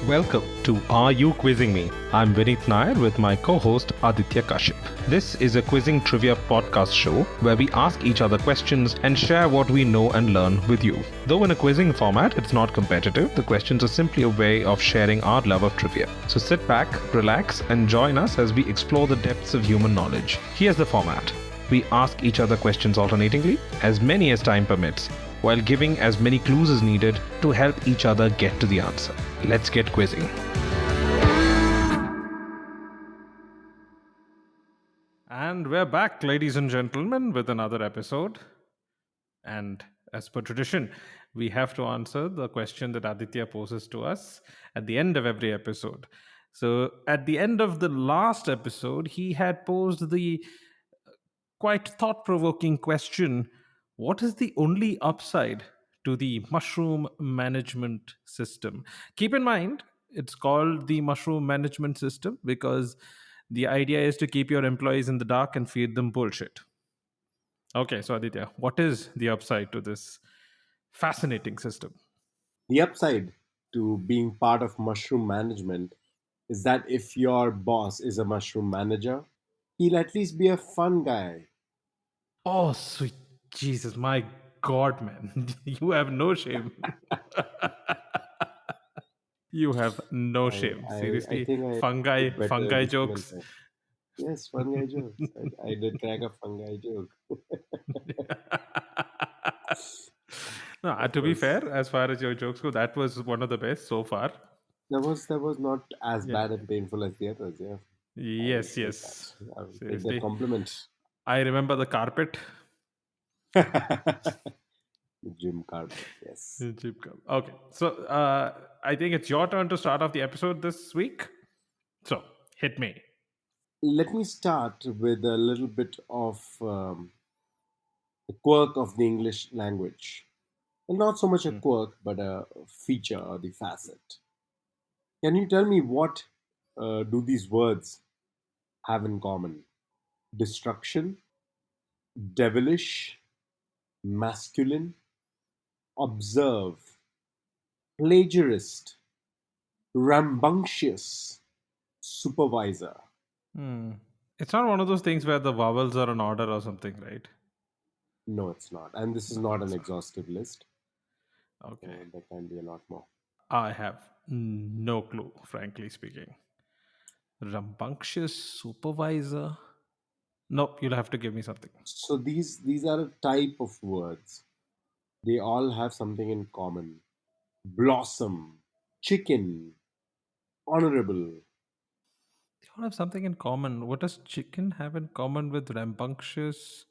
Welcome to Are You Quizzing Me? I'm Vineet Nair with my co-host Aditya Kashyap. This is a quizzing trivia podcast show where we ask each other questions and share what we know and learn with you. Though in a quizzing format, it's not competitive. The questions are simply a way of sharing our love of trivia. So sit back, relax, and join us as we explore the depths of human knowledge. Here's the format. We ask each other questions alternatingly, as many as time permits, while giving as many clues as needed to help each other get to the answer. Let's get quizzing. And we're back, ladies and gentlemen, with another episode. And as per tradition, we have to answer the question that Aditya poses to us at the end of every episode. So, at the end of the last episode, he had posed the quite thought provoking question: what is the only upside to the mushroom management system? Keep in mind, it's called the mushroom management system because the idea is to keep your employees in the dark and feed them bullshit. Okay, so Aditya, what is the upside to this fascinating system? The upside to being part of mushroom management is that if your boss is a mushroom manager, he'll at least be a fun guy. Oh, sweet Jesus, my God, man. You have no shame. You have no shame. I Seriously, think I fungi, did better fungi every single jokes. time. Yes, fun guy jokes. I did crack a fun guy joke. No, That to be was fair, as far as your jokes go, that was one of the best so far. that was not as Yeah. bad and painful as the others. Yeah, I will Yes, take that. yes. I will take that Seriously. compliment. I remember the carpet. Gym carpet. Yes. Okay. So I think it's your turn to start off the episode this week. So hit me. Let me start with a little bit of the quirk of the English language. Well, not so much a Hmm. quirk, but a feature or the facet. Can you tell me what do these words have in common? Destruction, devilish, masculine, observe, plagiarist, rambunctious, supervisor. Hmm. It's not one of those things where the vowels are in order or something, right? No, it's not. And this is No, not an it's not. exhaustive list. Okay. There can be a lot more. I have no clue, frankly speaking. Rambunctious supervisor? Nope, you'll have to give me something. So these are a type of words. They all have something in common. Blossom, chicken, honorable. They all have something in common. What does chicken have in common with rambunctious,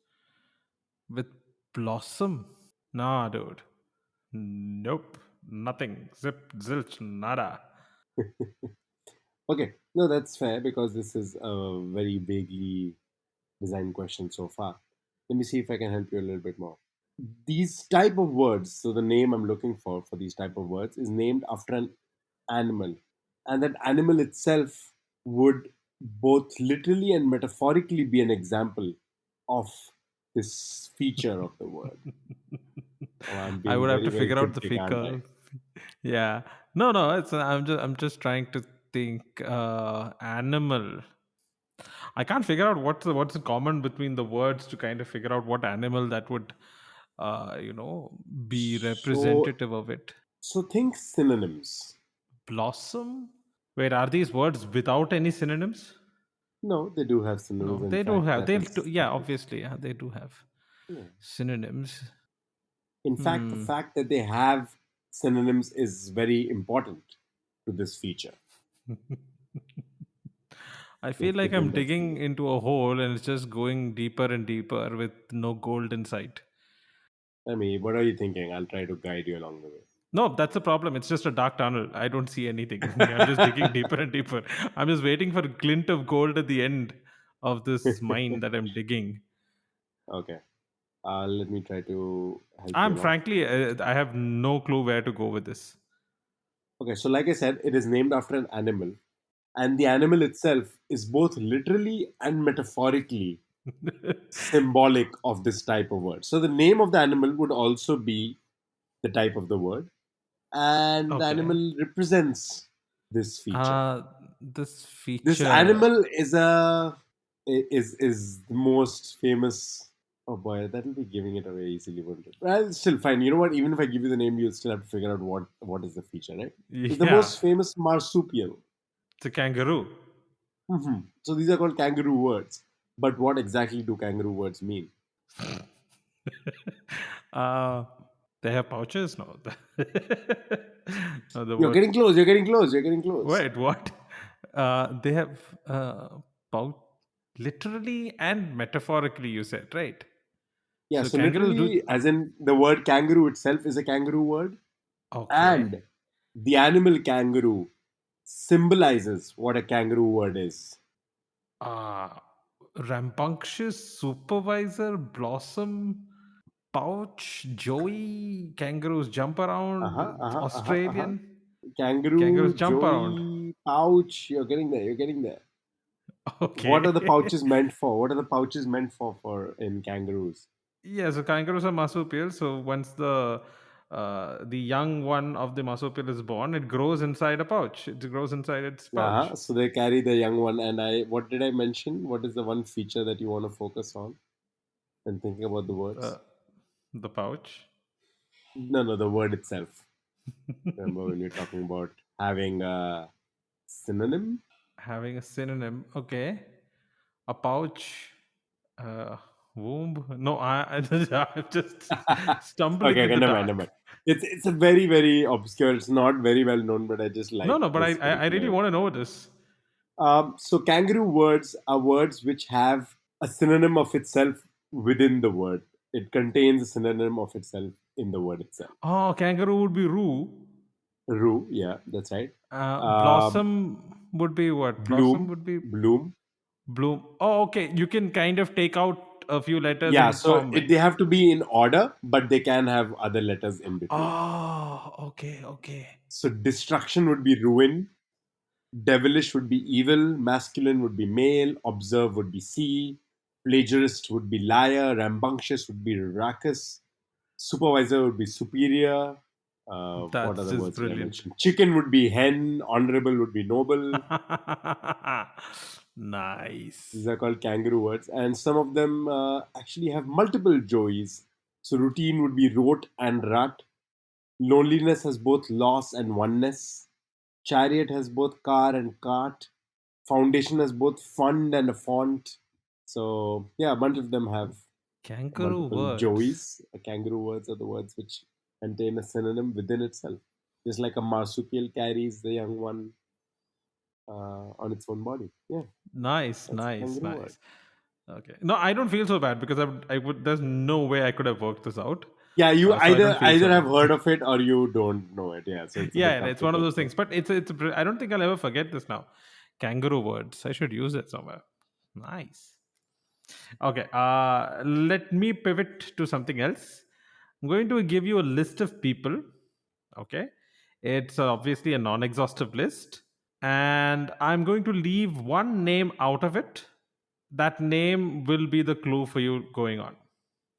with blossom? Nah, dude. Nope. Nothing. Zip, zilch, nada. Okay, no, that's fair because this is a very vaguely designed question so far. Let me see if I can help you a little bit more. These type of words, so the name I'm looking for these type of words is named after an animal, and that animal itself would both literally and metaphorically be an example of this feature of the word. Oh, I'm I being would have very, to very figure out the cryptic, aren't figure. I? Yeah. No, no, it's I'm just trying to think animal. I can't figure out what's in common between the words to kind of figure out what animal that would be So, representative of it. so think synonyms. Blossom? Wait, are these words without any synonyms? No, they do have synonyms. No, In they do fact, have. that They'll is yeah, obviously, yeah, they do have yeah. synonyms. In fact, the Hmm. fact that they have synonyms is very important to this feature. I They feel like fit I'm in digging perfectly. into a hole and it's just going deeper and deeper with no gold in sight. I mean, what are you thinking? I'll try to guide you along the way. No, that's the problem. It's just a dark tunnel. I don't see anything. I'm just digging deeper and deeper. I'm just waiting for a glint of gold at the end of this mine that I'm digging. Okay, let me try to help you I'm along. frankly, I have no clue where to go with this. Okay, so like I said, it is named after an animal, and the animal itself is both literally and metaphorically symbolic of this type of word. So the name of the animal would also be the type of the word, and the Okay. animal represents. This feature. Uh, this This feature. animal is the most famous. Oh boy, that'll be giving it away easily, won't it? Well, still fine. You know what? Even if I give you the name, you'll still have to figure out what is the feature, right? It's the Yeah, most famous marsupial. it's a kangaroo. So these are called kangaroo words. But what exactly do kangaroo words mean? uh, they have pouches? No. No, the You're word. getting close. You're getting close. You're getting close. Wait, what? They have pouch. Literally and metaphorically, you said, right? Yeah. So So kangaroos literally, do. as in the word kangaroo itself is a kangaroo word, Okay. and the animal kangaroo symbolizes what a kangaroo word is. Uh, rambunctious supervisor, blossom, pouch, joey, kangaroos jump Uh-huh, around, uh-huh, uh-huh, uh-huh. Australian. Kangaroos Kangaroo, jump around. joey, pouch. You're getting there. You're getting there. What are the Okay. pouches meant for? What are the pouches meant for in kangaroos? Yeah, so kangaroos are marsupials. So once the young one of the marsupial is born, it grows inside a pouch. It grows inside its pouch. Uh-huh. So they carry the young one. And what did I mention? What is the one feature that you want to focus on when thinking about the words? The the pouch. No, no, the word itself. Remember when you're talking about having a synonym? Having a synonym. Okay. A pouch. Uh, womb. No, I'm just stumbling Okay, in okay, the never mind, never mind. dark. It's a very, very obscure. It's not very well known, but I just No, like no, but this I really particular. want to know this. So kangaroo words are words which have a synonym of itself within the word. It contains a synonym of itself in the word itself. Oh, kangaroo would be roo. Rue, yeah, that's right. Um, Blossom would be what? Blossom bloom, would be bloom. bloom. Oh, okay. You can kind of take out a few letters Yeah, and so form they it. have to be in order, but they can have other letters in between. Oh, okay, okay. So destruction would be ruin, devilish would be evil, masculine would be male, observe would be see, plagiarist would be liar, rambunctious would be raucous, supervisor would be superior. What That's other just words did I brilliant. mention? Chicken would be hen, honorable would be noble. These Nice. are called kangaroo words, and some of them actually have multiple joys. So routine would be rote and rut. Loneliness has both loss and oneness. Chariot has both car and cart. Foundation has both fund and a font. So yeah, a bunch of them have Kangaroo multiple words. joeys. Kangaroo words are the words which contain a synonym within itself. Just like a marsupial carries the young one on its own body. Yeah, Nice, that's a nice, kangaroo word. nice. Okay. No, I don't feel so bad because I would. There's no way I could have worked this out. Yeah, you So I don't feel either so have bad. heard of it or you don't know it. Yeah, so it's a Yeah, bit and tough it's to one of get those through. things. But I don't think I'll ever forget this now. Kangaroo words. I should use it somewhere. Nice. Okay. Let me pivot to something else. I'm going to give you a list of people. Okay. It's obviously a non-exhaustive list, and I'm going to leave one name out of it. That name will be the clue for you going on.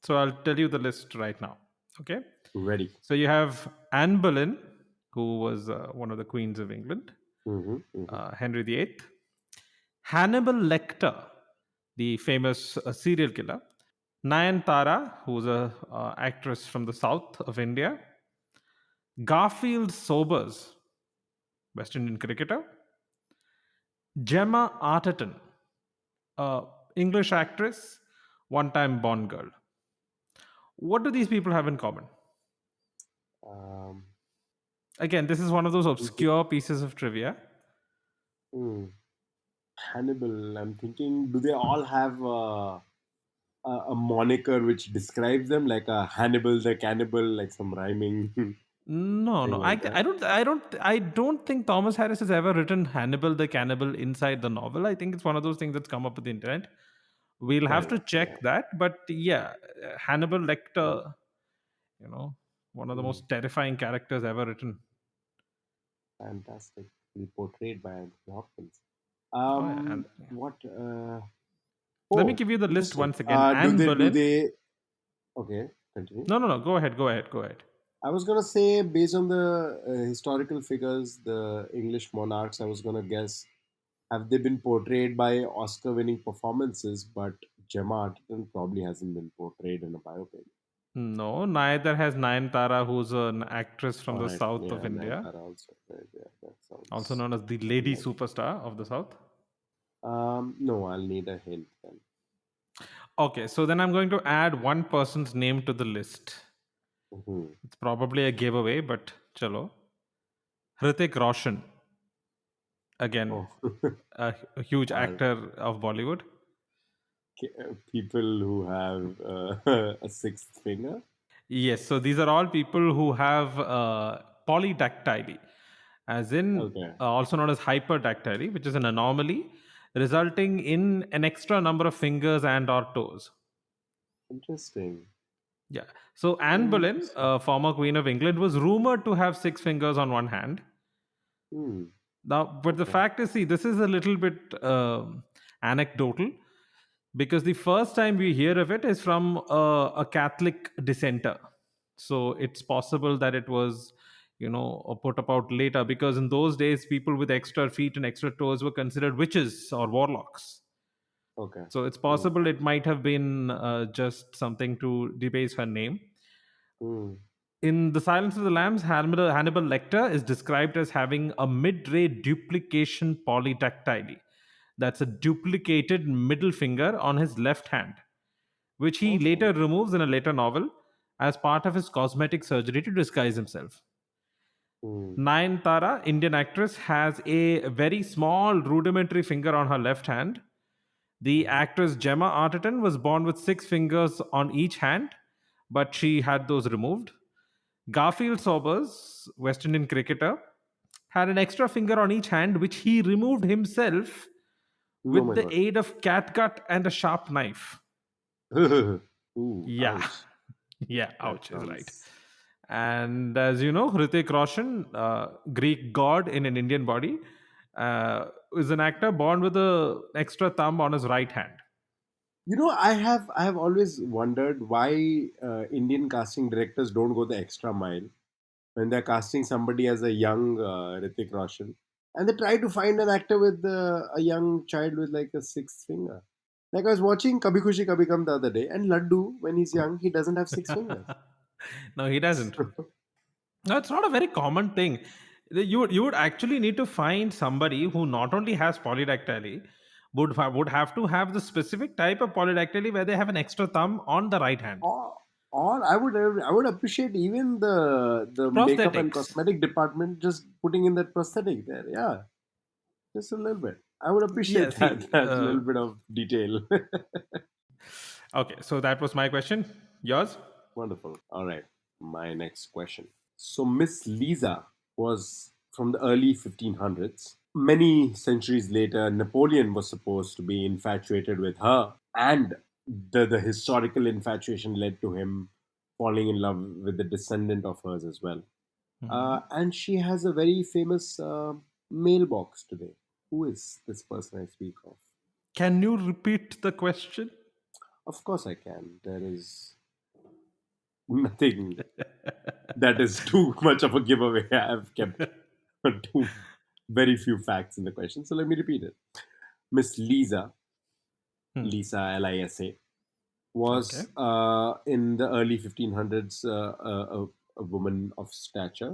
So I'll tell you the list right now. Okay. Ready. So you have Anne Boleyn, who was one of the queens of England, Mm-hmm, mm-hmm. Henry VIII, Hannibal Lecter, the famous serial killer, Nayan who's a actress from the south of India, Garfield Sobers, West Indian cricketer, Gemma Arterton, English actress, one-time Bond girl. What do these people have in common? Um, Again, this is one of those thinking, obscure pieces of trivia. hmm, Hannibal. I'm thinking, do they all have a moniker which describes them, like a Hannibal the cannibal, like some rhyming No, thing no, like that? I don't think Thomas Harris has ever written Hannibal the Cannibal inside the novel. I think it's one of those things that's come up with the internet. We'll Fair have to enough. Yeah. check that, but yeah, Hannibal Well, Lecter, you know, one of the hmm, most terrifying characters ever written. fantastically portrayed by Anthony Hopkins. Oh yeah, and What? let me Oh, give you the list interesting. once again. Do Anne they? Do Boleyn. they? Okay, continue. No, no, no. Go ahead. Go ahead. Go ahead. I was gonna say, based on the historical figures, the English monarchs, I was gonna guess, have they been portrayed by Oscar-winning performances? But Gemma Arterton probably hasn't been portrayed in a biopic. No, neither has Nayanthara, who's an actress from All the right, south of yeah, India, Nayantara also. Right, yeah, that also sounds known as the lady like. superstar of the south. No, I'll need a hint then. Okay, so then I'm going to add one person's name to the list. Hmm. It's probably a giveaway, but chalo. Hrithik Roshan, again, Oh, a huge are actor of Bollywood. people who have a sixth finger? Yes, so these are all people who have polydactyly, as in Okay, also known as hyperdactyly, which is an anomaly resulting in an extra number of fingers and or toes. interesting. Yeah. So Anne Boleyn, Interesting. former Queen of England, was rumored to have six fingers on one hand. Hmm. Now, but the Okay. fact is, see, this is a little bit anecdotal because the first time we hear of it is from a Catholic dissenter. So it's possible that it was, put about later because in those days, people with extra feet and extra toes were considered witches or warlocks. Okay. So it's Hmm. possible it might have been just something to debase her name. Hmm. In The Silence of the Lambs, Hannibal Lecter is described as having a mid-ray duplication polydactyly. That's a duplicated middle finger on his left hand, which he later Awesome. removes in a later novel as part of his cosmetic surgery to disguise himself. Hmm. Nayan Indian actress, has a very small rudimentary finger on her left hand. The Hmm. actress Gemma Arterton was born with six fingers on each hand, but she had those removed. Garfield Sobers, West Indian cricketer, had an extra finger on each hand, which he removed himself Oh with my the god. aid of catgut and a sharp knife. Ooh, Yeah, ouch. yeah, That ouch is right. sounds. And as you know, Hrithik Roshan, Greek god in an Indian body, is an actor born with an extra thumb on his right hand. I have always wondered why Indian casting directors don't go the extra mile when they're casting somebody as a young Hrithik Roshan, and they try to find an actor with a young child with like a sixth finger. Like I was watching Kabhi Khushi Kabhi Gum the other day, and Laddu, when he's young, he doesn't have six fingers. No, he doesn't. No, it's not a very common thing. You would actually need to find somebody who not only has polydactyly, would have to have the specific type of polydactyly where they have an extra thumb on the right hand. or or I would appreciate even the makeup and Prosthetics. cosmetic department just putting in that prosthetic there. Yeah, just a little bit. I would Yeah. appreciate that See. that little bit of detail. Okay. So that was my question. Yours. Wonderful. All right, my next question. So Miss Lisa was from the early 1500s. Many centuries later, Napoleon was supposed to be infatuated with her, and the historical infatuation led to him falling in love with the descendant of hers as well. Mhm. And she has a very famous mailbox today. Who is this person I speak of? Can you repeat the question? Of course, I can. There is nothing that is too much of a giveaway. I've kept too very few facts in the question, so let me repeat it. Miss Hmm. Lisa Lisa, Okay. was in the early 1500s a woman of stature,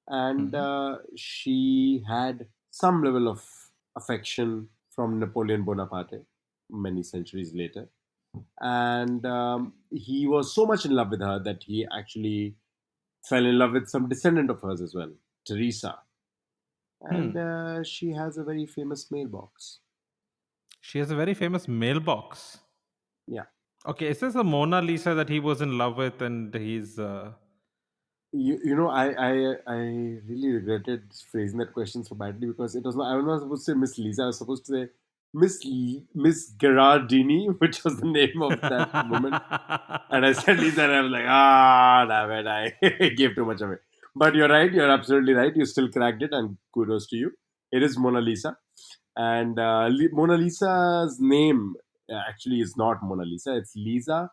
and Mhm. she had some level of affection from Napoleon Bonaparte many centuries later. And he was so much in love with her that he actually fell in love with some descendant of hers as well, Teresa. And Hmm. she has a very famous mailbox. She has a very famous mailbox. Yeah. Okay, is this the Mona Lisa that he was in love with and he's I really regretted phrasing that question so badly because it was not. I was not supposed to say Miss Lisa. I was supposed to say Miss Gerardini, which was the name of that woman. And I said Lisa, and I was like, damn it, I gave too much of it. But you're right. You're absolutely right. You still cracked it, and kudos to you. It is Mona Lisa, and Mona Lisa's name actually is not Mona Lisa. It's Lisa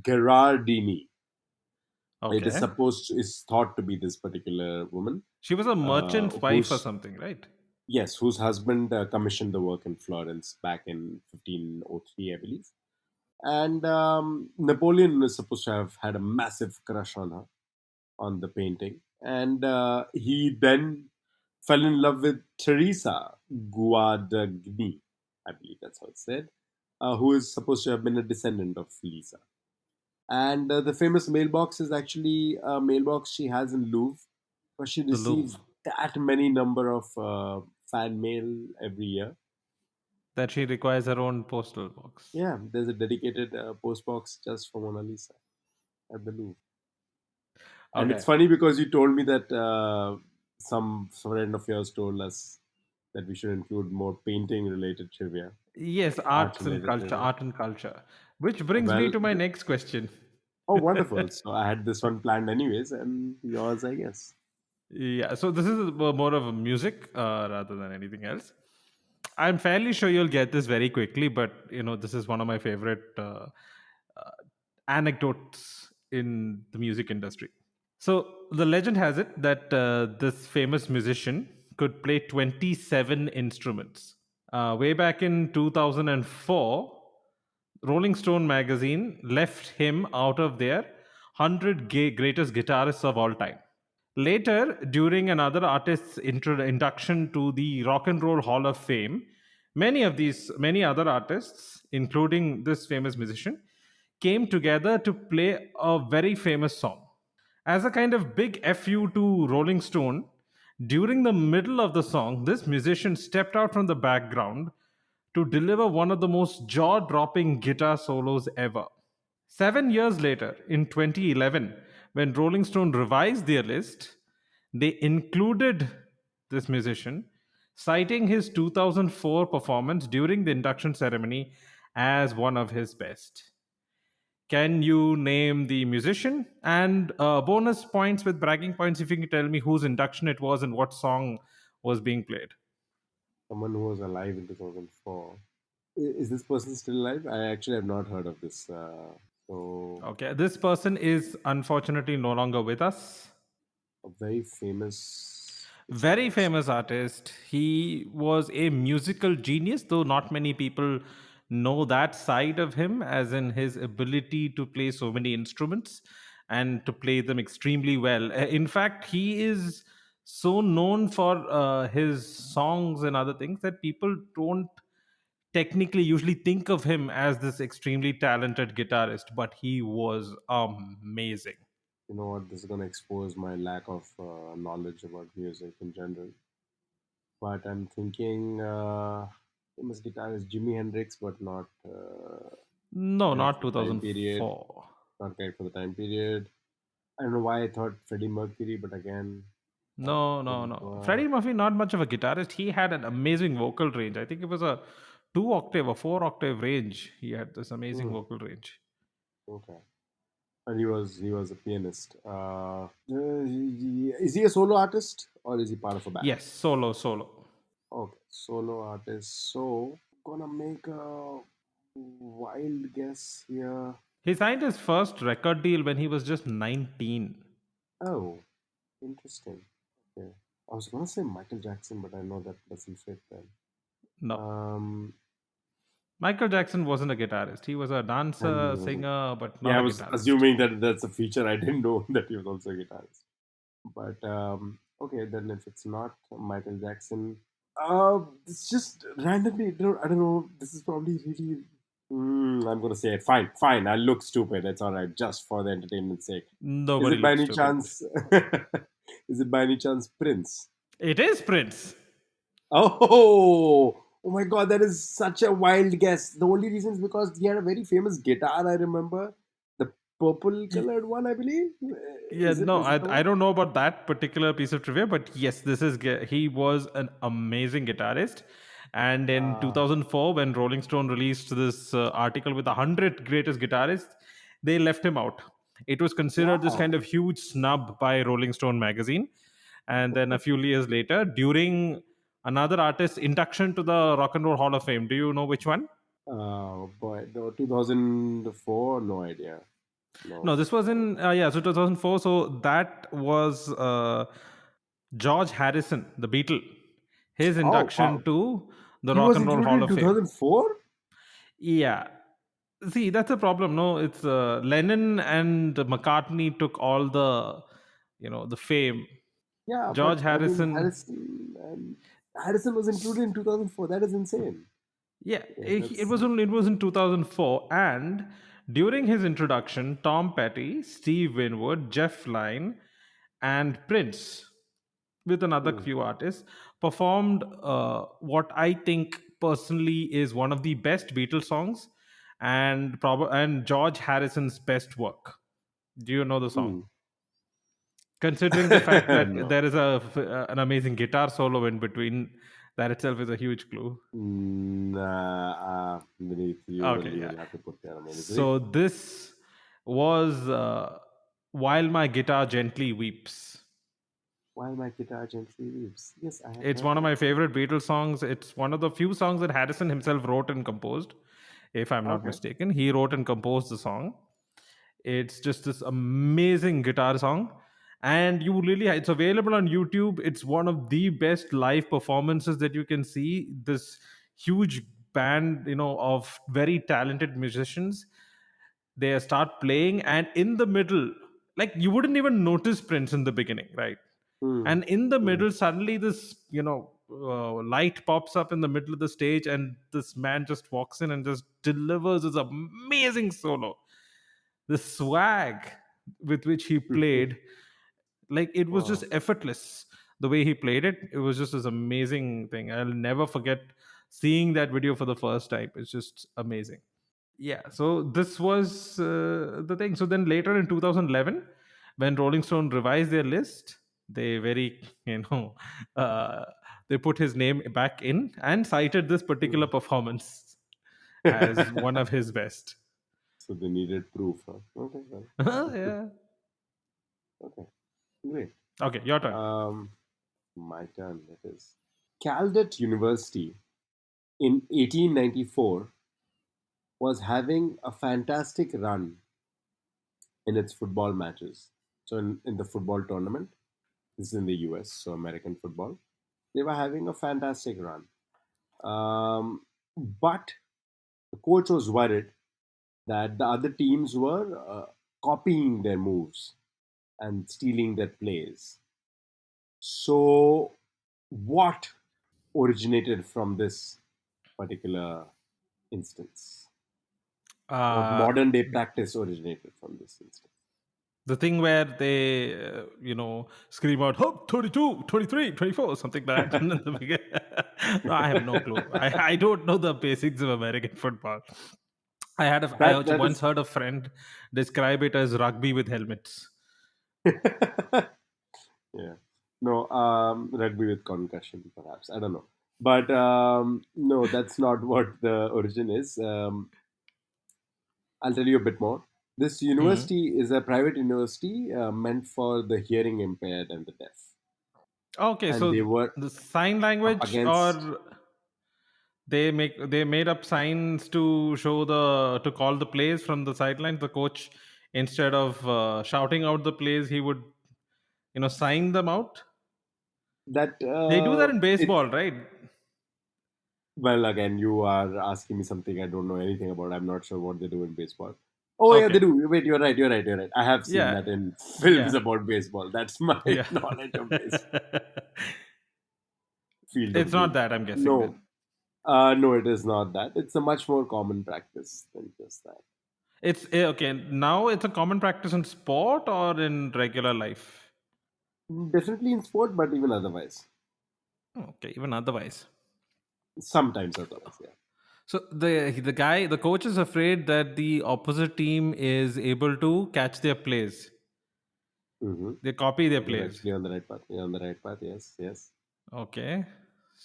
Gerardini. It is Okay. supposed is thought to be this particular woman, She was a merchant's wife or whose something, right? yes, whose husband commissioned the work in Florence back in 1503, I believe. And Napoleon is supposed to have had a massive crush on her, on the painting, and he then fell in love with Teresa Guadagni, I believe that's how it's said, who is supposed to have been a descendant of Lisa. And the famous mailbox is actually a mailbox she has in Louvre, where she The receives Louvre. that many number of fan mail every year. That she requires her own postal box. Yeah, there's a dedicated post box just for Mona Lisa at the Louvre. And it's Okay. funny because you told me that some friend of yours told us that we should include more painting related trivia, Yes, art arts and related culture, trivia. art and culture. Which brings me Well, to my next question. oh, wonderful. So I had this one planned anyways, and yours, I guess. Yeah, so this is more of a music rather than anything else. I'm fairly sure you'll get this very quickly, but this is one of my favorite uh, anecdotes in the music industry. So the legend has it that this famous musician could play 27 instruments. Way back in 2004, Rolling Stone magazine left him out of their 100 greatest guitarists of all time. Later, during another artist's induction to the Rock and Roll Hall of Fame, many other artists, including this famous musician, came together to play a very famous song. As a kind of big FU to Rolling Stone, during the middle of the song, this musician stepped out from the background to deliver one of the most jaw dropping guitar solos ever. 7 years later, in 2011, when Rolling Stone revised their list, they included this musician, citing his 2004 performance during the induction ceremony as one of his best. Can you name the musician? And bonus points with bragging points if you can tell me whose induction it was and what song was being played. Someone who was alive in 2004. Is this person still alive? I actually have not heard of this. So, Okay, this person is unfortunately no longer with us. a very famous Very guitarist. famous artist. He was a musical genius, though not many people know that side of him, as in his ability to play so many instruments and to play them extremely well. In fact, he is so known for his songs and other things that people don't technically usually think of him as this extremely talented guitarist, but he was amazing. You know what? This is going to expose my lack of knowledge about music in general. But I'm thinking famous guitarist Jimi Hendrix, but not No, correct not for the time period. 2004. Not correct for the time period. I don't know why I thought Freddie Mercury, but again, No, no, think, no. Freddie Murphy, not much of a guitarist. He had an amazing vocal range. I think it was a 2 octave or 4 octave range. He had this amazing hmm, vocal range. okay. And he was a pianist. Is he a solo artist or is he part of a band? Yes, solo, solo. Okay, solo artist. So gonna make a wild guess here. He signed his first record deal when he was just 19. Oh, interesting. Okay, I was gonna say Michael Jackson, but I know that doesn't fit then. No. Um, Michael Jackson wasn't a guitarist. He was a and he dancer, wasn't. singer, but Yeah, not I a was guitarist. assuming that that's a feature. I didn't know that he was also a guitarist. But okay, then if it's not Michael Jackson, it's just randomly. I don't know. This is probably really. I'm gonna say it. Fine, fine. I look stupid. It's all right, just for the entertainment's sake. Is Nobody it by looks any stupid. chance? Is it by any chance Prince? It is Prince. Oh my God! That is such a wild guess. The only reason is because he had a very famous guitar. I remember the purple colored one. I believe. Yeah, Is it? no, Is it the I one? don't know about that particular piece of trivia, but yes, he was an amazing guitarist. And in Ah, 2004, when Rolling Stone released this article with 100 greatest guitarists, they left him out. It was considered this kind wow. of huge snub by Rolling Stone magazine. And then a few years later, during another artist's induction to the Rock and Roll Hall of Fame, do you know which one? Oh boy, no, 2004, no idea. No. No, this was in yeah, so 2004. So that was George Harrison, the Beatle, his Oh, induction wow. to the He Rock was and Roll included Hall in of Fame. 2004? Yeah. See, that's a problem. No, it's Lennon and McCartney took all the, the fame. Yeah, George but I mean, Harrison, Harrison was included in 2004. That is insane. yeah, Okay, it that's was in 2004, and during his introduction, Tom Petty, Steve Winwood, Jeff Lynne, and Prince, with another hmm, few artists, performed what I think personally is one of the best Beatles songs, and George Harrison's best work. Do you know the song? hmm. Considering the fact that No. there is an amazing guitar solo in between, that itself is a huge clue. Nah, beneath Okay, you yeah. will have to put me on a misery. So this was While My Guitar Gently Weeps. While my guitar gently weeps. Yes, I have It's heard one of that my song. favorite Beatles songs. It's one of the few songs that Harrison himself wrote and composed, if I'm not Okay. mistaken. He wrote and composed the song. It's just this amazing guitar song. And it's available on YouTube. It's one of the best live performances that you can see. This huge band, of very talented musicians. They start playing, and in the middle, like you wouldn't even notice Prince in the beginning, right? Hmm. And in the Hmm. middle, suddenly this light pops up in the middle of the stage, and this man just walks in and just delivers this amazing solo. The swag with which he played, like it was just Wow. effortless. The way he played it, it was just this amazing thing. I'll never forget seeing that video for the first time. It's just amazing. Yeah, so this was the thing. So then later in 2011, when Rolling Stone revised their list, they very uh, they put his name back in and cited this particular Hmm. performance as one of his best. So they needed proof, huh? Okay, well. Yeah. Okay, great. Okay, your turn. Um, my turn, it is. Caldet University in 1894 was having a fantastic run in its football matches. So, in the football tournament, this is in the US, so American football, they were having a fantastic run. But the coach was worried that the other teams were copying their moves and stealing their plays. So, what originated from this particular instance? What Uh, modern day practice originated from this instance? the thing where they, scream out, "Hope 22, 23, 24," something like that. In the beginning. No, I have no clue. I don't know the basics of American football. I That also that once is heard a friend describe it as rugby with helmets. yeah. No, rugby with concussion, perhaps. I don't know. But no, that's not what the origin is. I'll tell you a bit more. This Hmm. university is a private university meant for the hearing impaired and the deaf. Okay, And they so were the sign up language, against or they made up signs to show the to call the plays from the sidelines. The coach, instead of shouting out the plays, he would sign them out. that. They do that in It baseball, right? Well, again, you are asking me something I don't know anything about. I'm not sure what they do in baseball. Oh yeah, they Okay. do. Wait, you're right. You're right. You're right. I have seen Yeah. that in films Yeah. about baseball. That's my Yeah. knowledge of baseball, field of It's not game. that, I'm guessing No, then. no, it is not that. It's a much more common practice than just that. Okay. Now it's a common practice in sport or in regular life. Definitely in sport, but even otherwise. Okay, even otherwise. Sometimes otherwise, yeah. So the coach is afraid that the opposite team is able to catch their plays. Mm-hmm. They copy their You're plays. actually on the right path. You're on the right path. Yes, yes. Okay.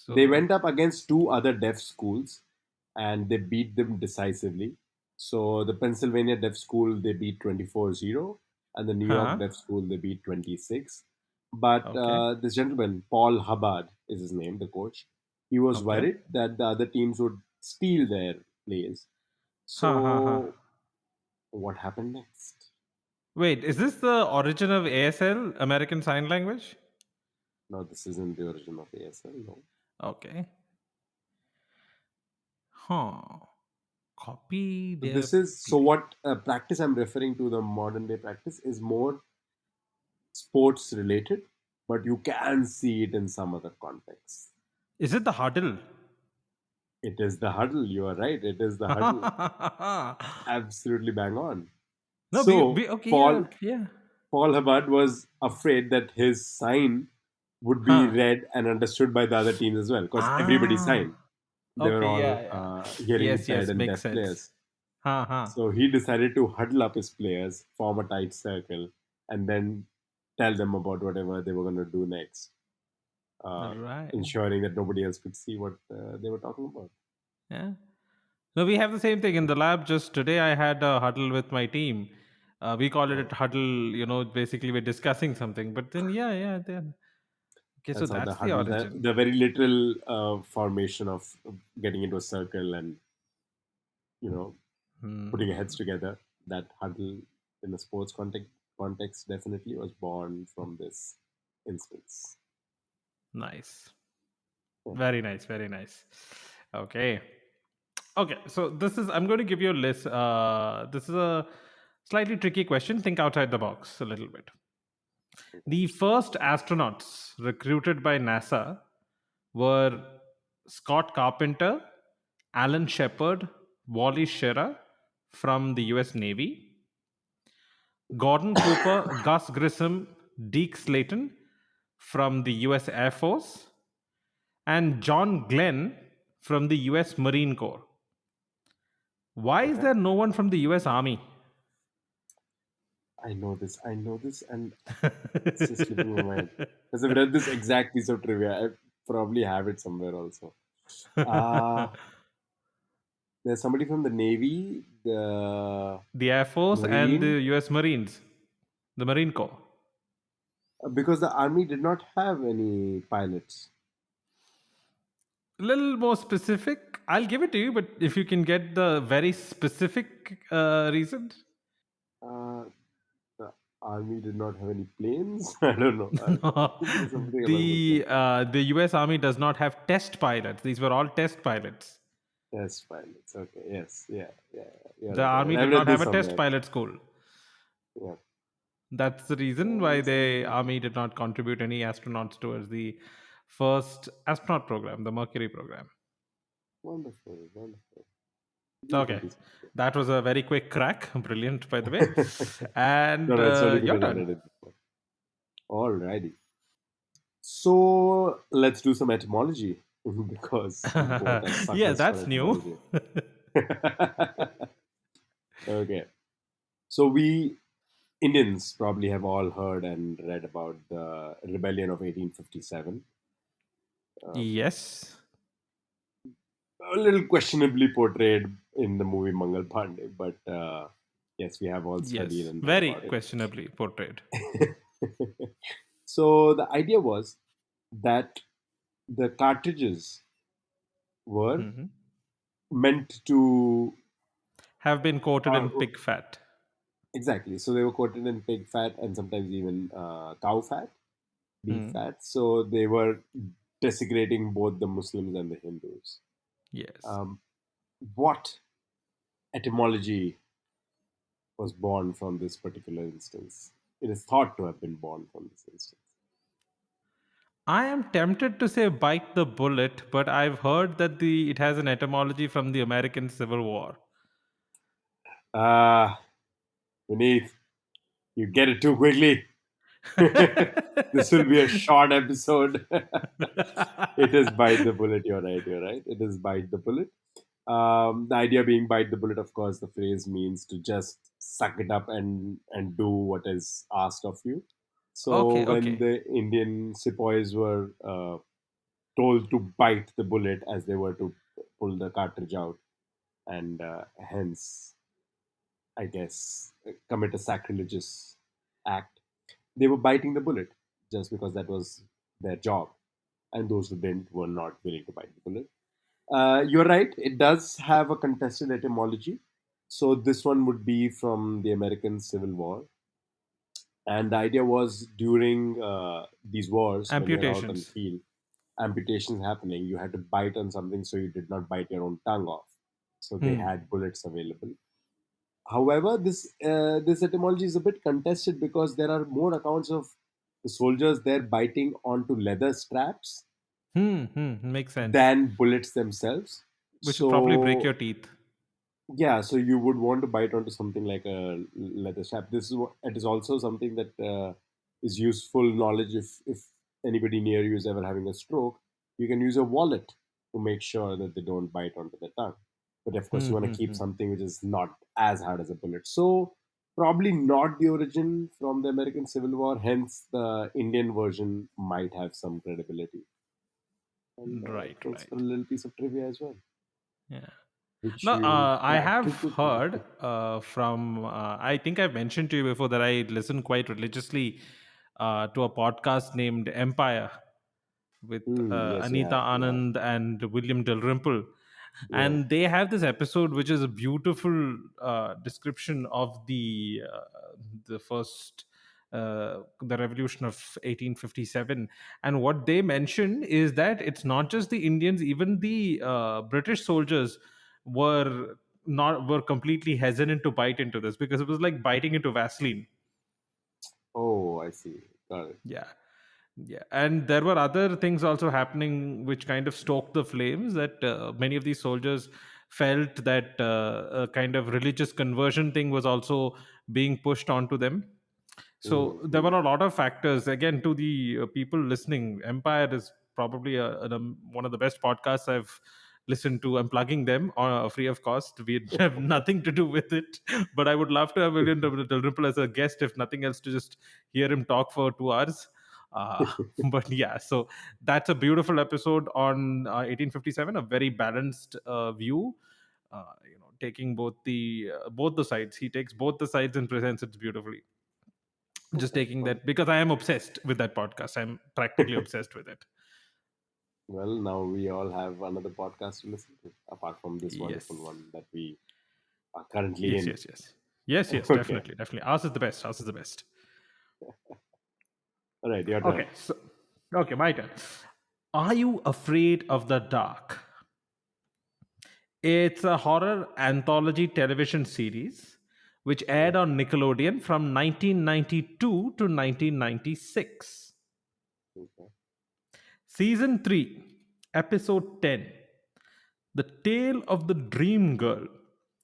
They So, went up against two other deaf schools and they beat them decisively. So the Pennsylvania Deaf School they beat 24-0, and the New York huh? Deaf School they beat 26. But Okay. this gentleman, Paul Hubbard is his name, the coach, he was Okay. worried that the other teams would steal their plays. Huh, huh, huh. So what happened next? Wait, is this the origin of ASL, American Sign Language? No, this isn't the origin of ASL. No. Okay. Huh. Copy So their this is so play. what practice I'm referring to. The modern day practice is more sports related, but you can see it in some other contexts. Is it the huddle? It is the huddle. You are right. It is the huddle. Absolutely bang on. No, So okay, yeah, Paul yeah. Paul Hubbard was afraid that his sign would be Huh. read and understood by the other teams as well, because everybody Ah. signed. They were Okay, all yeah, yeah. hearing Yes, impaired yes, and makes deaf sense. players. Huh, huh. So he decided to huddle up his players, form a tight circle, and then tell them about whatever they were going to do next, uh, Right. ensuring that nobody else could see what they were talking about. Yeah. No, we have the same thing in the lab. Just today, I had a huddle with my team. We call it Uh, a huddle. Basically, we're discussing something. But then, yeah, yeah. Then okay, so that's how the that's the huddle, origin. the very literal formation of getting into a circle and you know putting your heads Hmm. together. That huddle in the sports context definitely was born from this instance. Nice. Yeah. Very nice. Very nice. Okay. Okay. So this is. I'm going to give you a list. This is a slightly tricky question. Think outside the box a little bit. Okay. The first astronauts recruited by NASA were Scott Carpenter, Alan Shepard, Wally Schirra from the US Navy, Gordon Cooper, Gus Grissom, Deke Slayton from the US Air Force, and John Glenn from the US Marine Corps. Why is Okay. there no one from the US Army? I know this. I know this, and it's just slipping my mind. Because I've read this exact piece of trivia. I probably have it somewhere also. Uh there's somebody from the Navy, the The Air Force and Marine, the US Marines, the Marine Corps. because the Army did not have any pilots. A little more specific. I'll give it to you, but if you can get the very specific reason. Uh, the Army did not have any planes. I don't know. It No, could be something along those lines. the US Army does not have test pilots. These were all test pilots. Yes, pilots. Okay. Yes. Yeah. Yeah. You're The right. You're Army right. I've did read not have this a test somewhere. pilot school. Yeah. That's the reason why Yes, I the remember. Army did not contribute any astronauts towards the first astronaut program, the Mercury program. Wonderful. Wonderful. Beautiful Okay, piece. that was a very quick crack. Brilliant, by the way. No, And no, it's only your because I turn. read it before. Alrighty. So let's do some etymology because we both are Yeah, suckers for that's new. etymology. Okay. So we Indians probably have all heard and read about the rebellion of 1857. Um, Yes. a little questionably portrayed in the movie Mangal Pandey, but yes, we have all studied Yes. and read Very about it. questionably portrayed. So the idea was that the cartridges were Mhm. meant to Have been coated in or pig fat. exactly, so they were coated in pig fat and sometimes even cow fat, beef Hmm. fat, so they were desecrating both the Muslims and the Hindus. Yes. um, what etymology was born from this particular instance? It is thought to have been born from this instance. I am tempted to say bite the bullet, but I've heard that the it has an etymology from the American Civil War. Ah, Beneath, you get it too quickly. This will be a short episode. It is bite the bullet. You're right. You're right. It is bite the bullet. The idea being bite the bullet. Of course, the phrase means to just suck it up and do what is asked of you. So Okay, when okay. the Indian sepoys were told to bite the bullet as they were to pull the cartridge out, and hence, I guess, commit a sacrilegious act, they were biting the bullet just because that was their job, and those who didn't were not willing to bite the bullet. You're right, it does have a contested etymology. So this one would be from the American Civil War. And the idea was during these wars, when you're out on the Amputations. field, amputations happening, you had to bite on something so you did not bite your own tongue off. So they Hmm. had bullets available. However, this etymology is a bit contested because there are more accounts of the soldiers there biting onto leather straps Hmm. Hmm. Makes sense. than bullets themselves. Which would probably break your So teeth. yeah, so you would want to bite onto something like a leather strap. This is what it is also something that is useful knowledge if anybody near you is ever having a stroke. You can use a wallet to make sure that they don't bite onto the tongue. But of course, Hmm. you want Hmm. to keep Hmm. something which is not as hard as a bullet. So probably not the origin from the American Civil War. Hence, the Indian version might have some credibility. And Right. thanks for a Right. little piece of trivia as well, Yeah. which No, you I cracked have too quickly. heard from. I think I've mentioned to you before that I listen quite religiously to a podcast named Empire with Yes, you Anita have. You have. Anand and William Dalrymple. Yeah. And they have this episode, which is a beautiful description of the first the revolution of 1857. And what they mention is that it's not just the Indians, even the British soldiers were completely hesitant to bite into this because it was like biting into Vaseline. Oh, I see. Got it. Yeah. Yeah, and there were other things also happening which kind of stoked the flames, that many of these soldiers felt that a kind of religious conversion thing was also being pushed onto them. So there Mm-hmm. were a lot of factors. Again, to the people listening, Empire is probably one of the best podcasts I've listened to. I'm plugging them free of cost. We have nothing to do with it, but I would love to have William Dalrymple as a guest, if nothing else, to just hear him talk for 2 hours. Uh, but yeah, so that's a beautiful episode on 1857, a very balanced view. Taking both the sides. He takes both the sides and presents it beautifully. Just Okay. taking Well, that because I am obsessed with that podcast. I'm practically obsessed with it. well, now we all have another podcast to listen to, apart from this wonderful Yes. one that we are currently Yes, in. yes, yes. Yes, yes, Okay. definitely, definitely. Ours is the best. Ours is the best. All right, your turn. Okay, so okay, my turn. Are you afraid of the dark? It's a horror anthology television series which aired Okay. on Nickelodeon from 1992 to 1996. Okay. Season 3, Episode 10, The Tale of the Dream Girl,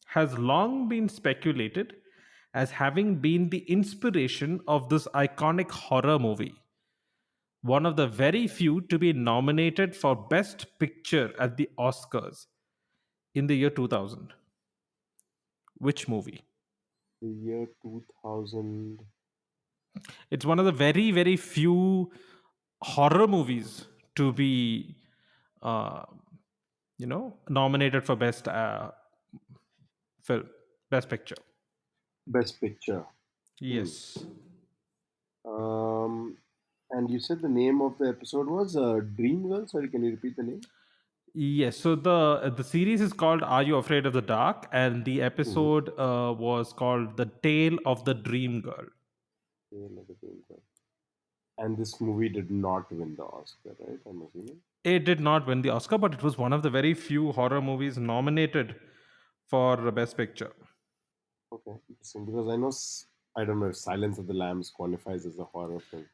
has long been speculated as having been the inspiration of this iconic horror movie, one of the very few to be nominated for Best Picture at the Oscars in the year 2000. Which movie? The year 2000. It's one of the very, very few horror movies to be, uh, nominated for film, Best Picture. Best Picture. Hmm. Yes. Um, and you said the name of the episode was Dream Girl. Sorry, can you repeat the name? Yes. So the series is called "Are You Afraid of the Dark?" and the Mm-hmm. episode was called "The Tale of the Dream Girl." Tale of the Dream Girl. And this movie did not win the Oscar, right? I'm assuming. It did not win the Oscar, but it was one of the very few horror movies nominated for Best Picture. Okay, interesting. Because I don't know if Silence of the Lambs qualifies as a horror film,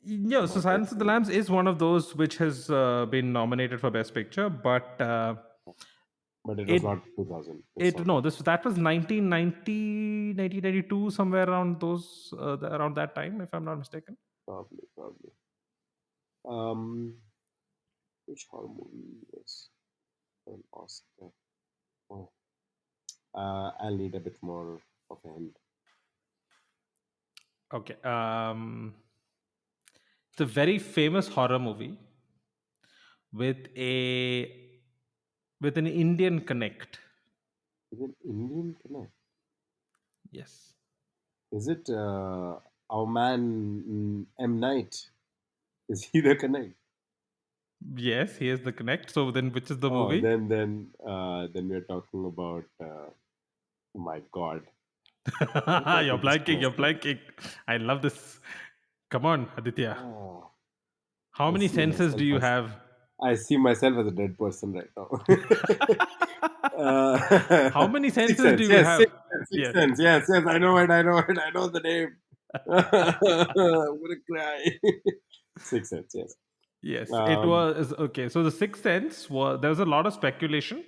Yeah, so but Silence it's of the Lambs is one of those which has been nominated for Best Picture, but but it was it not 2000. It's it not no, 2000. this that was 1990, 1992, somewhere around around that time, if I'm not mistaken. Probably, probably. Um, which horror movie was an Oscar? Oh, I'll need a bit more of a hint. Okay. It's a very famous horror movie with a with an Indian connect. Is it Indian Connect? Yes. Is it our man M Night? Is he the Connect? Yes, he is the connect. So then which is the Oh, movie? then we're talking about. Oh my God. What about You're with this blanking. You're person? blanking. I love this. Come on, Aditya. Oh, How I many see senses do myself you as have? I see myself as a dead person right now. How many Sixth senses do Sense, you yes, have? Sixth Yes. Sense, yes, yes. I know it. I know it. I know the name. I'm gonna cry. Sixth Sense, yes. Yes, it Um, was okay. So the Sixth Sense was there was a lot of speculation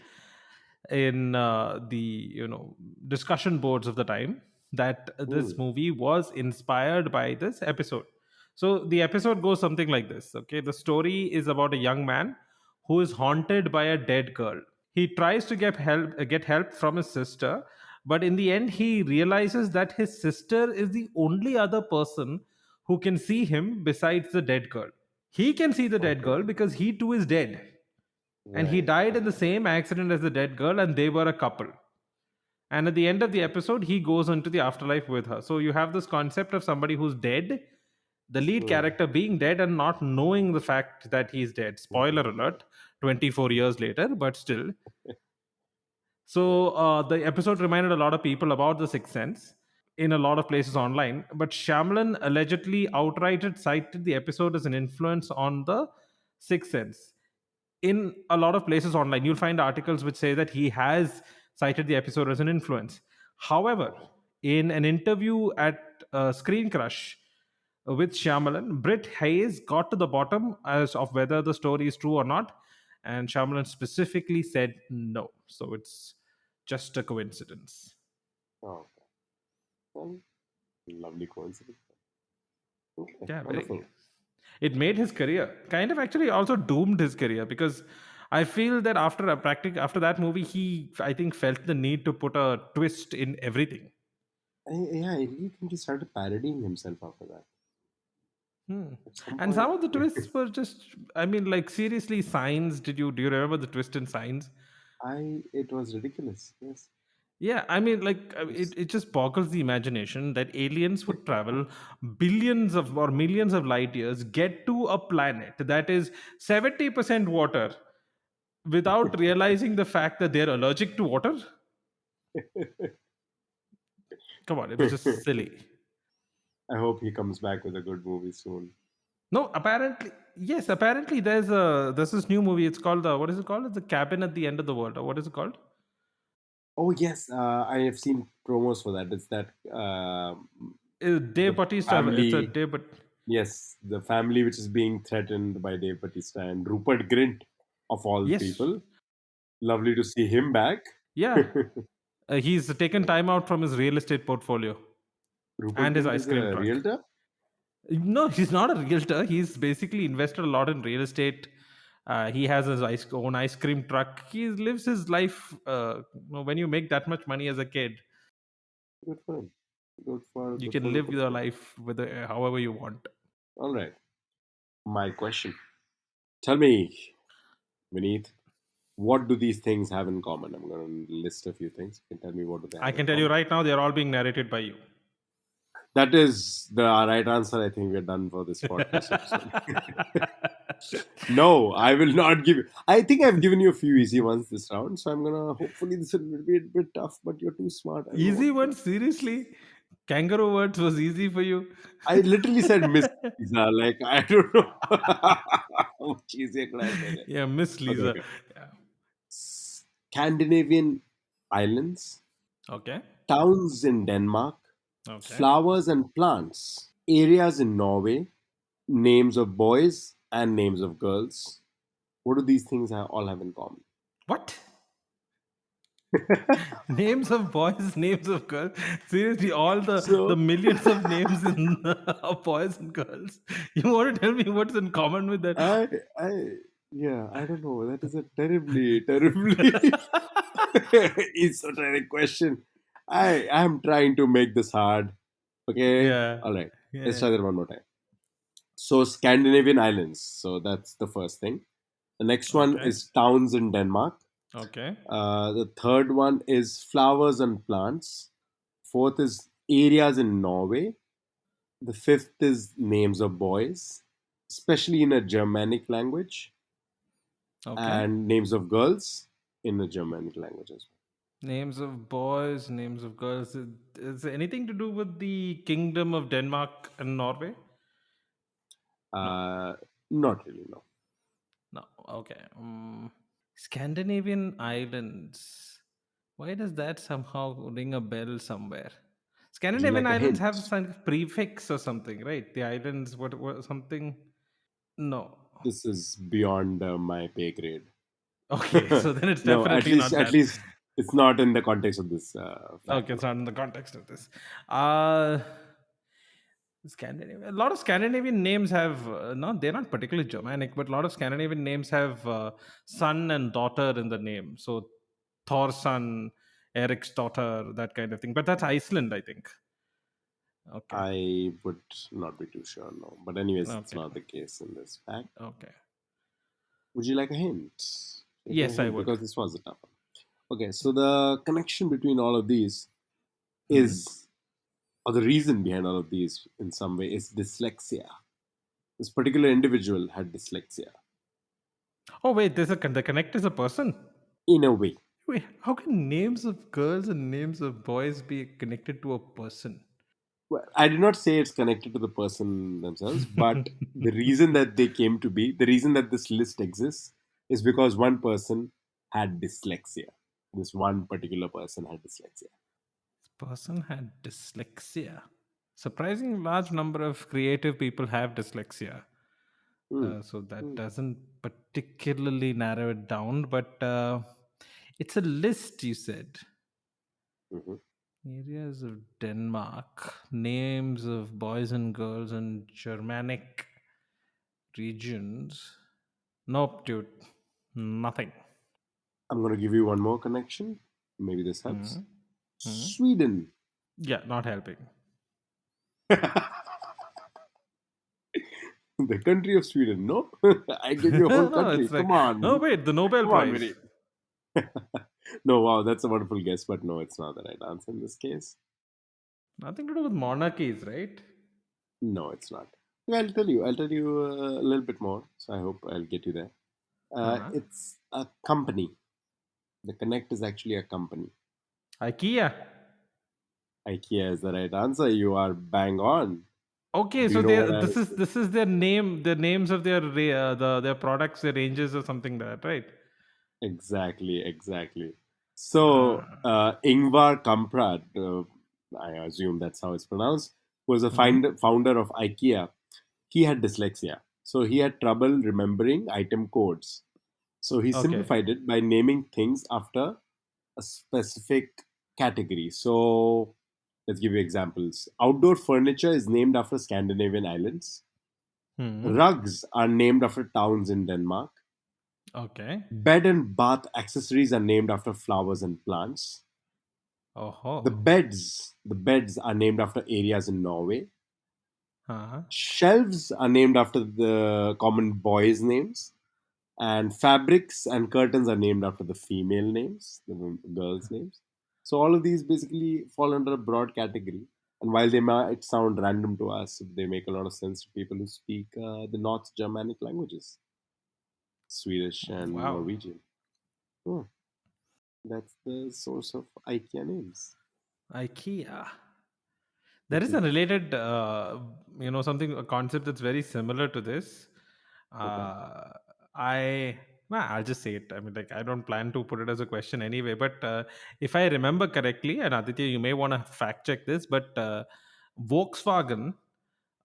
in the discussion boards of the time that this hmm, movie was inspired by this episode. So the episode goes something like this. Okay, the story is about a young man who is haunted by a dead girl. He tries to get help from his sister, but in the end he realizes that his sister is the only other person who can see him besides the dead girl. He can see the dead girl okay, because he too is dead. And he right, died in the right. same accident as the dead girl, and they were a couple. And at the end of the episode, he goes into the afterlife with her. So you have this concept of somebody who's dead, the lead Hmm. character being dead and not knowing the fact that he's dead. Spoiler alert, 24 years later, but still. So the episode reminded a lot of people about the Sixth Sense in a lot of places online. But Shyamalan allegedly outright cited the episode as an influence on the Sixth Sense. In a lot of places online, you'll find articles which say that he has cited the episode as an influence. However, in an interview at Screen Crush with Shyamalan, Britt Hayes got to the bottom as of whether the story is true or not, and Shyamalan specifically said no. So it's just a coincidence. Oh, well, lovely coincidence. Okay, Yeah, very. wonderful. It made his career kind of actually also doomed his career because I feel that after that movie, he I think felt the need to put a twist in everything. Yeah, I really think he started parodying himself after that. Hmm. At some And point, some of the twists were just, I mean, like seriously, Signs. Do you remember the twist in Signs? it was ridiculous. Yes, Yeah, I mean, like yes. it just boggles the imagination that aliens would travel billions of or millions of light years, get to a planet that is 70% water without realizing the fact that they're allergic to water. Come on, it was just silly. I hope he comes back with a good movie soon. No, apparently, yes, apparently there's this new movie. It's called the what is it called? It's the Cabin at the End of the World, or what is it called? Oh yes, I have seen promos for that. It's that Dave the Bautista. It's a family. Dave, but Yes, the family which is being threatened by Dave Bautista and Rupert Grint of all the yes, people. Lovely to see him back. yeah, he's taken time out from his real estate portfolio Rupert and his Grint ice is cream a truck. realtor. No, he's not a realtor. He's basically invested a lot in real estate. He has his own ice cream truck. He lives his life. When you make that much money as a kid, Good for him. you Good for can live Rupert your Grint. life with however you want. All right. My question. Tell me, Vineet, what do these things have in common? I'm going to list a few things. You can tell me what do they I have in can tell you common. right now, they are all being narrated by you. That is the right answer. I think we're done for this podcast episode. No, I will not give you. I think I've given you a few easy ones this round, so I'm gonna. Hopefully, this will be a bit tough, but you're too smart. I don't know what Easy to one, do. seriously. Kangaroo words was easy for you. I literally said Miss Lisa. Like I don't know how much easier could I say that? Yeah, Miss Okay, Lisa. okay. Yeah. Scandinavian islands, Okay. towns in Denmark, Okay. flowers and plants, areas in Norway, names of boys and names of girls. What do these things all have in common? What? Names of boys, names of girls. Seriously, all the So millions of names in of boys and girls. You want to tell me what's in common with that? I, yeah, I don't know. That is a terribly esoteric question. I am trying to make this hard. Okay, Yeah. all right. Let's Yeah. try that one more time. So Scandinavian islands. So that's the first thing. The next one Okay. is towns in Denmark. Okay. The third one is flowers and plants. Fourth is areas in Norway. The fifth is names of boys, especially in a Germanic language, Okay. and names of girls in the Germanic language as well. Names of boys, names of girls. Is it anything to do with the Kingdom of Denmark and Norway? No, Uh, Not really, no. no. Okay. Scandinavian islands. Why does that somehow ring a bell somewhere? Would you Scandinavian like a islands hint? have some prefix or something, right? The islands, what something? No. This is beyond my pay grade. Okay, so then it's No, definitely not at that. least it's not in the context of this fact. Okay, it's No. not in the context of this. Uh Scandinavian. A lot of Scandinavian names have no, they're not particularly Germanic, but a lot of Scandinavian names have son and daughter in the name. So Thor's son, Eric's daughter, that kind of thing. But that's Iceland, I think. Okay. I would not be too sure, no. But anyways, it's Okay. not the case in this fact. Okay. Would you like a hint? Should I give a Yes, I hint? would. Because this was a tough one. Okay, so the connection between all of these Hmm. is, or the reason behind all of these in some way, is dyslexia. This particular individual had dyslexia Oh wait, the connect is a person. in a way. Wait, how can names of girls and names of boys be connected to a person? Well, I did not say it's connected to the person themselves, but the reason that they came to be, the reason that this list exists, is because one person had dyslexia. This one particular person had dyslexia. Person had dyslexia. Surprising large number of creative people have dyslexia. Hmm. So that Hmm. doesn't particularly narrow it down, but it's a list, you said. Mhm. Areas of Denmark, names of boys and girls in Germanic regions. Nope, dude. Nothing. I'm going to give you one more connection. Maybe this helps. Hmm. Hmm. Sweden. Yeah, not helping. The country of Sweden. No, I give you a whole No, country. it's like, Come oh, on. wait, the Nobel Come on, Prize. Vinny. No, wow, that's a wonderful guess, but no, it's not the right answer in this case. Nothing to do with monarchies, right? No, it's not. Yeah, I'll tell you. I'll tell you a little bit more. So I hope I'll get you there. Huh? It's a company. The Connect is actually a company. IKEA. IKEA is the right answer. You are bang on. Okay, Do so you know they what I? this is their name, the names of their their products, their ranges, or something like that, right? Exactly, exactly. So, Uh, Ingvar Kamprad, I assume that's how it's pronounced, was a hmm. founder of IKEA. He had dyslexia. So, he had trouble remembering item codes. So, he Okay. simplified it by naming things after a specific category. So, let's give you examples. Outdoor furniture is named after Scandinavian islands. Hmm. Rugs are named after towns in Denmark. Okay. Bed and bath accessories are named after flowers and plants. Oh. The beds are named after areas in Norway. Huh. Shelves are named after the common boys' names. And fabrics and curtains are named after the female names, the girls' names. So all of these basically fall under a broad category. And while they might sound random to us, they make a lot of sense to people who speak the North Germanic languages, Swedish and Wow. Norwegian. Oh, that's the source of IKEA names. IKEA. There is Mhm. a related, something, a concept that's very similar to this. Okay. Uh, I, nah, I'll just say it. I mean, like, I don't plan to put it as a question anyway. But if I remember correctly, and Aditya, you may want to fact check this, but Volkswagen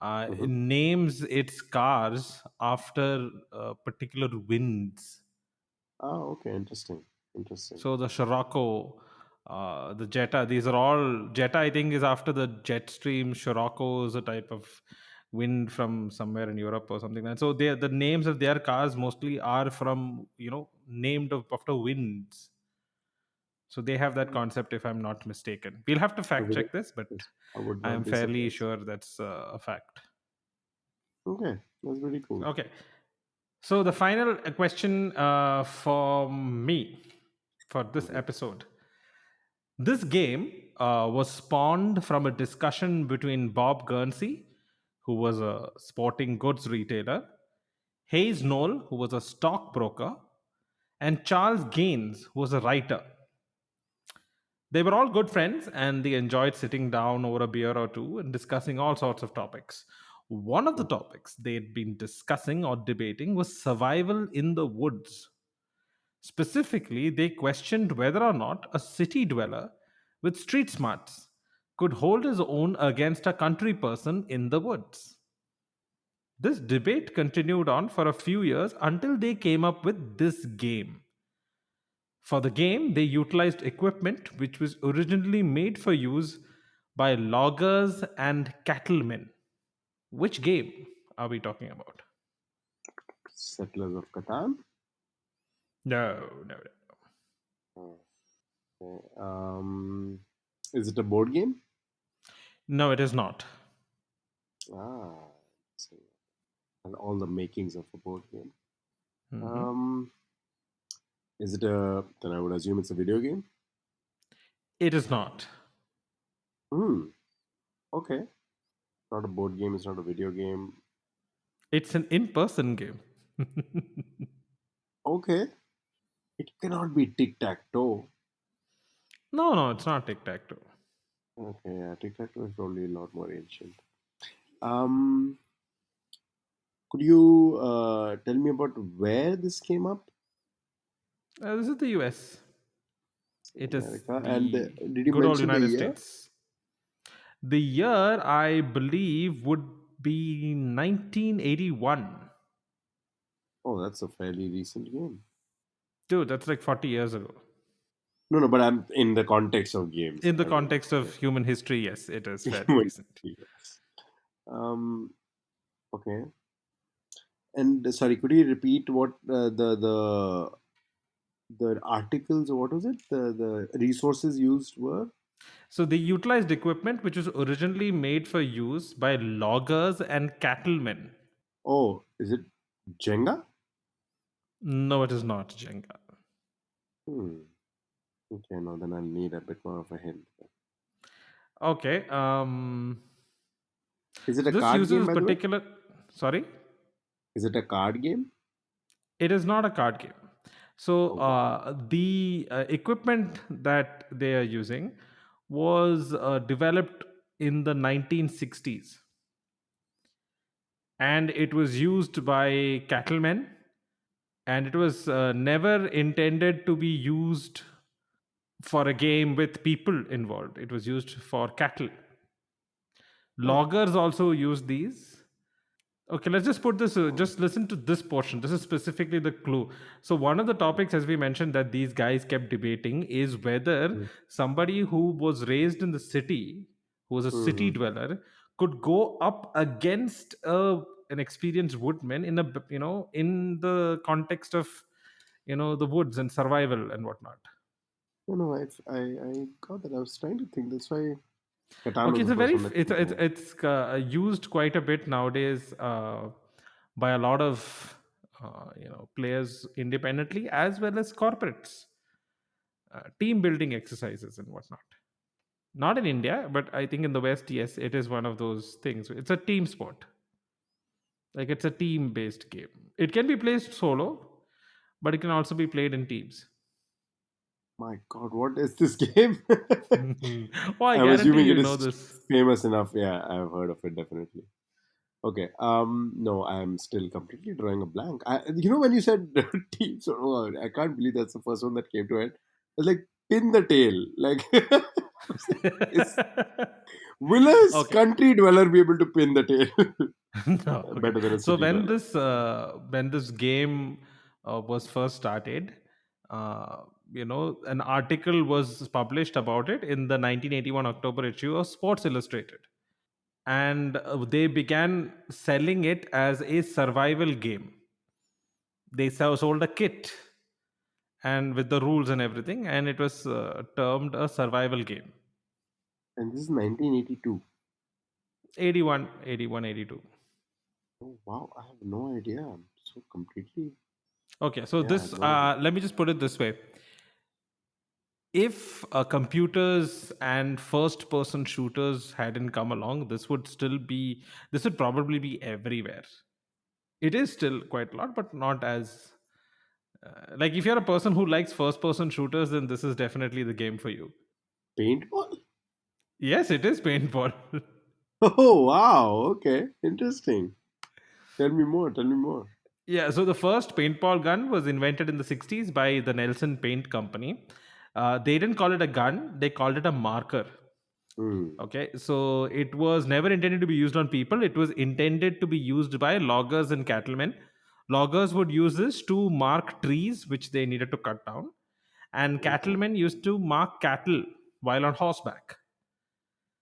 Mhm. names its cars after particular winds. Oh, okay. Interesting. Interesting. So the Scirocco, the Jetta, these are all Jetta. I think is after the jet stream. Scirocco is a type of wind from somewhere in Europe or something like that. So the names of their cars mostly are from named after winds. So they have that concept, if I'm not mistaken. We'll have to I fact would, check this, but yes, I would I not am be fairly surprised. sure that's a fact. Okay, that's pretty cool. Okay. So the final question for me for this Mhm. episode. This game was spawned from a discussion between Bob Guernsey, who was a sporting goods retailer, Hayes Knoll, who was a stockbroker, and Charles Gaines, who was a writer. They were all good friends and they enjoyed sitting down over a beer or two and discussing all sorts of topics. One of the Hmm. topics they'd been discussing or debating was survival in the woods. Specifically, they questioned whether or not a city dweller with street smarts could hold his own against a country person in the woods. This debate continued on for a few years until they came up with this game. For the game, they utilized equipment which was originally made for use by loggers and cattlemen. Which game are we talking about? Settlers of Catan. No, no, no. Okay. Is it a board game? No, it is not. Ah, so, and all the makings of a board game. Mhm. Um, is it a? Then I would assume it's a video game. It is not. Hmm. Okay. Not a board game. It's not a video game. It's an in person game. Okay. It cannot be tic tac toe. No, no, it's not tic tac toe. Okay, yeah, tic tac toe is probably a lot more ancient. Um, could you tell me about where this came up This is the US. in It is America? And the did you good old mention the United year? States. The year, I believe, would be 1981. Oh, that's a fairly recent game. Dude, that's like 40 years ago. No, no, but I'm in the context of games. In the I mean, context of human history, yes, it is fairly human recent. yes. Um, okay. And sorry, could you repeat what the articles? What was it? The resources used were? So they utilized equipment which was originally made for use by loggers and cattlemen. Oh, is it Jenga? No, it is not Jenga. Hmm. Okay, no, then I'll need a bit more of a hint. Okay. Is it So a this card game, uses by the way? particular. Sorry, Is it a card game? it is not a card game. So Okay. the equipment that they are using was developed in the 1960s, and it was used by cattlemen, and it was never intended to be used for a game with people involved. It was used for cattle. Huh. Loggers also use these. Okay, let's just put this, Oh. just listen to this portion. This is specifically the clue. So, one of the topics, as we mentioned, that these guys kept debating is whether Mm. somebody who was raised in the city, who was a city Mhm. dweller, could go up against an experienced woodman in a, in the context of, the woods and survival and whatnot. No, no, I got that. I was trying to think. That's why Catan Okay, was it's the a first very one that it's came to it's mind. it's used quite a bit nowadays by a lot of players independently as well as corporates, team building exercises and whatnot. Not in India, but I think in the West, yes, it is one of those things. It's a team sport, like it's a team based game. It can be played solo, but it can also be played in teams. My God, what is this game? Oh, I I'm guarantee assuming it you know is this. famous enough. Yeah, I've heard of it definitely. Okay. No, I'm still completely drawing a blank. When you said teams, oh, I can't believe that's the first one that came to mind. It's like pin the tail. Like, I was like, will a Okay. country dweller be able to pin the tail No, okay. better than a So city dweller? when this game was first started, an article was published about it in the 1981 October issue of Sports Illustrated, and they began selling it as a survival game. They sold a kit and with the rules and everything, and it was termed a survival game. And this is 1982. 81, 81, 82. Oh, wow. I have no idea. I'm so completely, Okay, so yeah, I have this no idea. let me just put it this way: if computers and first person shooters hadn't come along, this would probably be everywhere. It is still quite a lot, but not as like if you're a person who likes first person shooters, then this is definitely the game for you. Paintball? Yes, it is paintball. Oh, wow. Okay. Interesting. Tell me more. Tell me more. Yeah, so the first paintball gun was invented in the 60s by the Nelson Paint Company. They didn't call it a gun, they called it a marker. Hmm. Okay, so it was never intended to be used on people, it was intended to be used by loggers and cattlemen. Loggers would use this to mark trees which they needed to cut down, and Okay. cattlemen used to mark cattle while on horseback.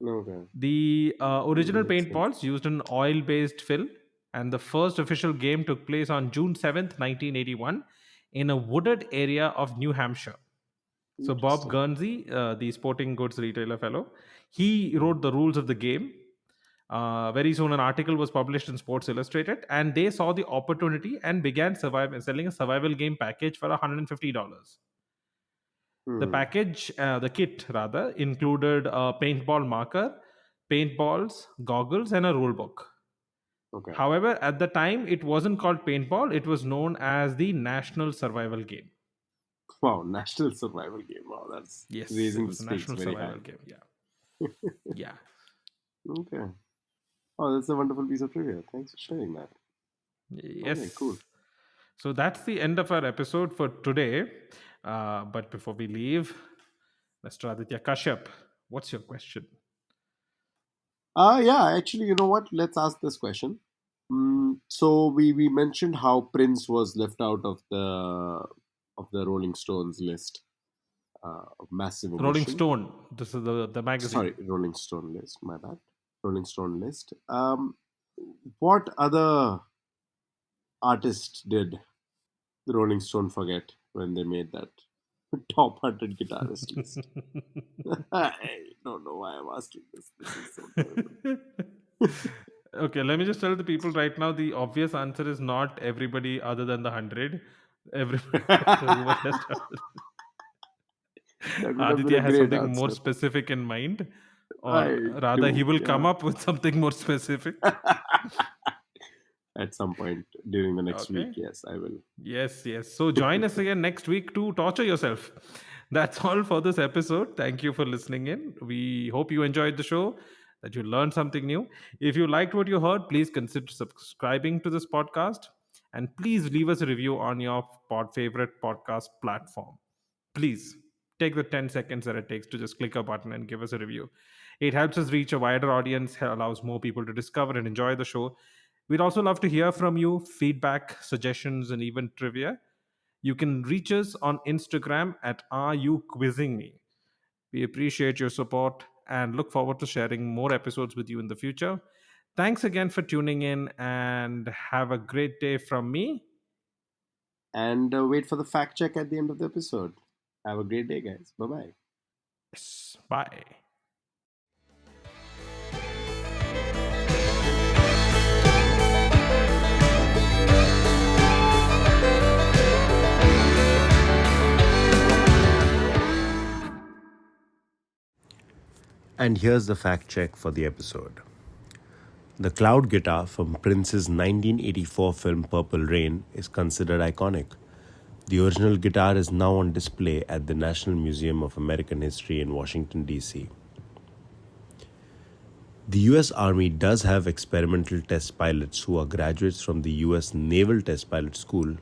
Okay. The original Makes sense. paintballs used an oil based fill, and the first official game took place on June 7th, 1981, in a wooded area of New Hampshire. So, Bob Interesting. Guernsey, the sporting goods retailer fellow, he wrote the rules of the game. Very soon, an article was published in Sports Illustrated, and they saw the opportunity and began selling a survival game package for $150. The Hmm. package, the kit rather, included a paintball marker, paintballs, goggles, and a rule book. Okay. However, at the time, it wasn't called paintball, it was known as the National Survival Game. Wow. National survival game. Wow. That's Yes, it raising the was a stakes national very high. survival game. Yeah. Yeah. Okay. Oh, that's a wonderful piece of trivia. Thanks for sharing that. Okay. Cool. Yes. So that's the end of our episode for today. But before we leave, Mr. Aditya Kashyap, what's your question? Yeah, actually, you know what? Let's ask this question. So we mentioned how Prince was left out of the Rolling Stones list of massive Rolling omission. Stone. This is the magazine. Sorry, Rolling Stone list. My bad. Rolling Stone list. What other artist did the Rolling Stone forget when they made that top 100 guitarist list? I don't know why I'm asking this. This is so terrible. Okay, let me just tell the people right now the obvious answer is not everybody other than the 100. Everybody, everybody has to. That would have been a Aditya has great something more answer. specific in mind, or I rather, he do, will come yeah. up with something more specific. At some point during the next week, Okay. yes, I will. Yes, yes. So join us again next week to torture yourself. That's all for this episode. Thank you for listening in. We hope you enjoyed the show, that you learned something new. If you liked what you heard, please consider subscribing to this podcast, and please leave us a review on your favorite podcast platform. Please take the 10 seconds that it takes to just click a button and give us a review. It helps us reach a wider audience, allows more people to discover and enjoy the show. We'd also love to hear from you, feedback, suggestions, and even trivia. You can reach us on Instagram at Are You Quizzing Me? We appreciate your support and look forward to sharing more episodes with you in the future. Thanks again for tuning in and have a great day from me. And wait for the fact check at the end of the episode. Have a great day, guys. Bye bye. Yes, bye. And here's the fact check for the episode. The cloud guitar from Prince's 1984 film Purple Rain is considered iconic. The original guitar is now on display at the National Museum of American History in Washington, D.C. The US Army does have experimental test pilots who are graduates from the US Naval Test Pilot School,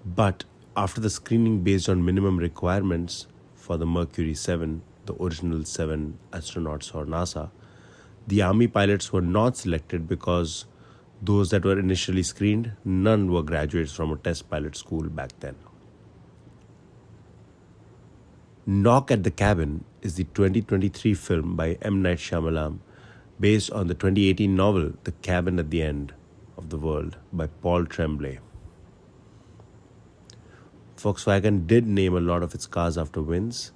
but after the screening based on minimum requirements for the Mercury 7, the original 7 astronauts for NASA, the Army pilots were not selected because those that were initially screened, none were graduates from a test pilot school back then. Knock at the Cabin is the 2023 film by M. Night Shyamalan based on the 2018 novel The Cabin at the End of the World by Paul Tremblay. Volkswagen did name a lot of its cars after winds.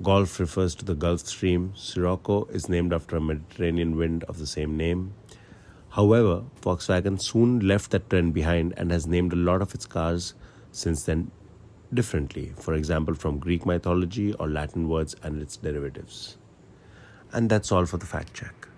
Golf refers to the Gulf Stream. Sirocco is named after a Mediterranean wind of the same name. However, Volkswagen soon left that trend behind and has named a lot of its cars since then differently, for example from Greek mythology or Latin words and its derivatives. And that's all for the fact check.